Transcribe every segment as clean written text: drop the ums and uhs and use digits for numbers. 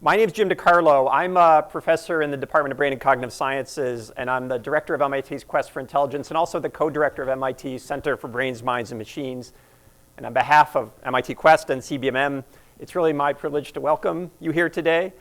My name is Jim DiCarlo. I'm a professor in the Department of Brain and Cognitive Sciences, and I'm the director of MIT's Quest for Intelligence and also the co-director of MIT's Center for Brains, Minds, and Machines. And on behalf of MIT Quest and CBMM, it's really my privilege to welcome you here today.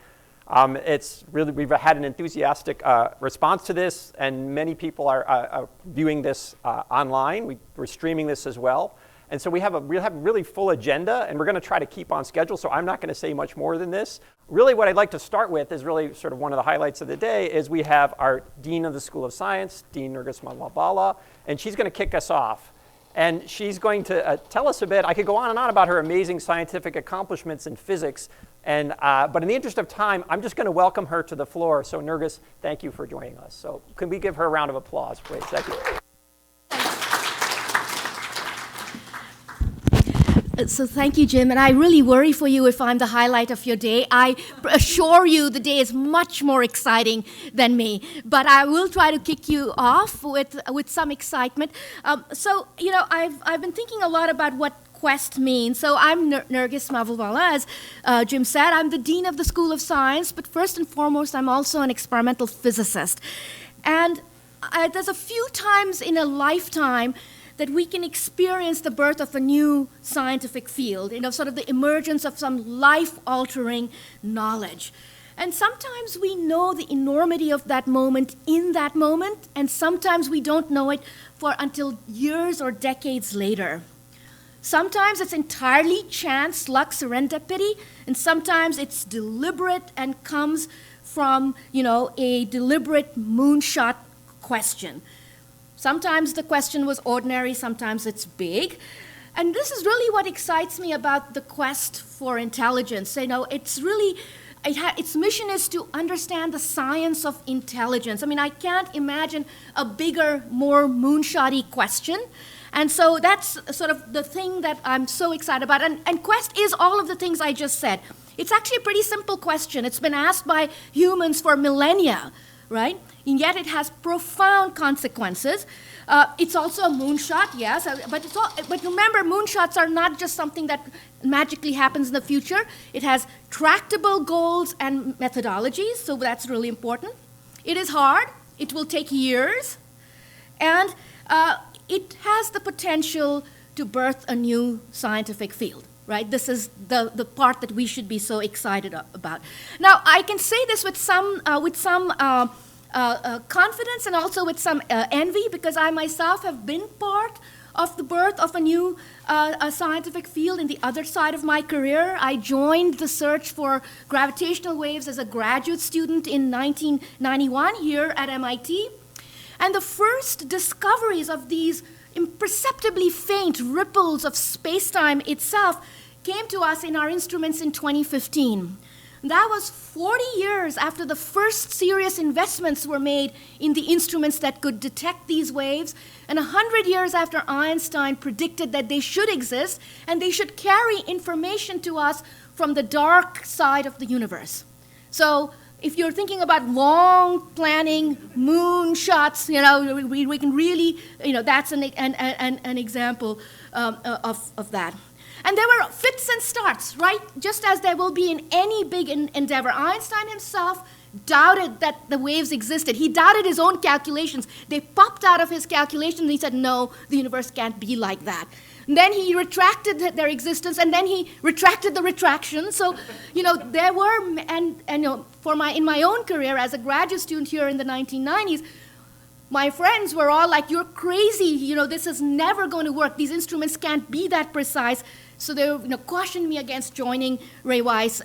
We've had an enthusiastic response to this, and many people are viewing this online. We're streaming this as well. And so we have a really full agenda, and we're going to try to keep on schedule, so I'm not going to say much more than this. Really, what I'd like to start with is really sort of one of the highlights of the day is we have our Dean of the School of Science, Dean Nergis Mavalvala, and she's going to kick us off. And she's going to tell us a bit. I could go on and on about her amazing scientific accomplishments in physics, but in the interest of time, I'm just going to welcome her to the floor. So Nergis, thank you for joining us. So can we give her a round of applause, please? Thank you. So thank you, Jim, and I really worry for you if I'm the highlight of your day. I assure you the day is much more exciting than me, but I will try to kick you off with some excitement. I've been thinking a lot about what Quest means. So I'm Nergis Mavalvala, as Jim said. I'm the Dean of the School of Science, but first and foremost, I'm also an experimental physicist. And there's a few times in a lifetime that we can experience the birth of a new scientific field, sort of the emergence of some life-altering knowledge. And sometimes we know the enormity of that moment in that moment, and sometimes we don't know it until years or decades later. Sometimes it's entirely chance, luck, serendipity, and sometimes it's deliberate and comes from, a deliberate moonshot question. Sometimes the question was ordinary, sometimes it's big. And this is really what excites me about the quest for intelligence. Its mission is to understand the science of intelligence. I can't imagine a bigger, more moonshotty question. And so that's sort of the thing that I'm so excited about. And Quest is all of the things I just said. It's actually a pretty simple question. It's been asked by humans for millennia, right? And yet it has profound consequences. It's also a moonshot, yes, but remember, moonshots are not just something that magically happens in the future. It has tractable goals and methodologies, so that's really important. It is hard. It will take years. And it has the potential to birth a new scientific field, right? This is the part that we should be so excited about. Now, I can say this with some confidence and also with some envy, because I myself have been part of the birth of a new scientific field in the other side of my career. I joined the search for gravitational waves as a graduate student in 1991 here at MIT. And the first discoveries of these imperceptibly faint ripples of space-time itself came to us in our instruments in 2015. That was 40 years after the first serious investments were made in the instruments that could detect these waves, and 100 years after Einstein predicted that they should exist and they should carry information to us from the dark side of the universe. So if you're thinking about long planning, moonshots, we can really, that's an example of that. And there were fits and starts, right? Just as there will be in any big endeavor. Einstein himself doubted that the waves existed. He doubted his own calculations. They popped out of his calculations, and he said, no, the universe can't be like that. And then he retracted their existence, and then he retracted the retraction. So, there were, in my own career as a graduate student here in the 1990s, my friends were all like, you're crazy, this is never going to work. These instruments can't be that precise. So they cautioned me against joining Ray Weiss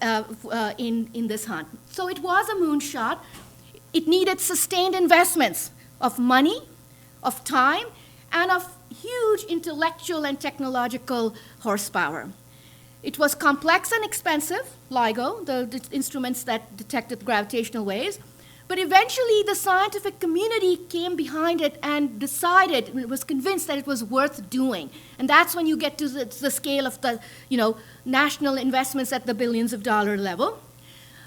in this hunt. So it was a moonshot. It needed sustained investments of money, of time, and of huge intellectual and technological horsepower. It was complex and expensive, LIGO, the instruments that detected gravitational waves. But eventually, the scientific community came behind it and decided, was convinced that it was worth doing. And that's when you get to the scale of the, national investments at the billions of dollar level.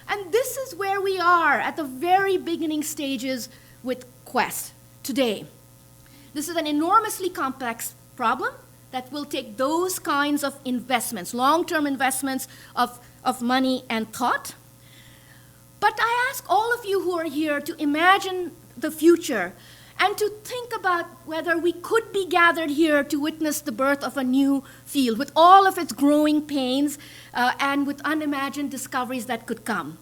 And this is where we are at the very beginning stages with Quest today. This is an enormously complex problem that will take those kinds of investments, long-term investments of money and thought. But I ask all of you who are here to imagine the future and to think about whether we could be gathered here to witness the birth of a new field with all of its growing pains and with unimagined discoveries that could come.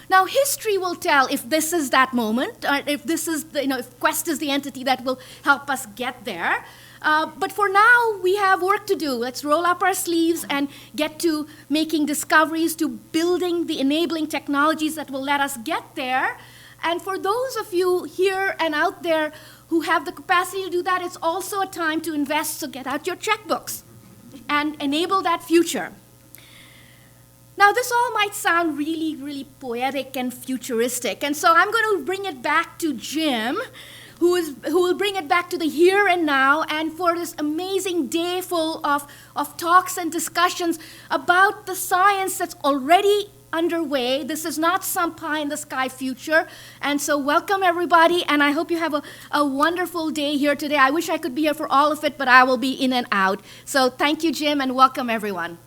Now, history will tell if this is that moment, if this is, if Quest is the entity that will help us get there. But for now, we have work to do. Let's roll up our sleeves and get to making discoveries, to building the enabling technologies that will let us get there. And for those of you here and out there who have the capacity to do that, it's also a time to invest, so get out your checkbooks and enable that future. Now, this all might sound really, really poetic and futuristic, and so I'm going to bring it back to Jim, who will bring it back to the here and now, and for this amazing day full of talks and discussions about the science that's already underway. This is not some pie-in-the-sky future, and so welcome everybody, and I hope you have a wonderful day here today. I wish I could be here for all of it, but I will be in and out. So thank you, Jim, and welcome everyone.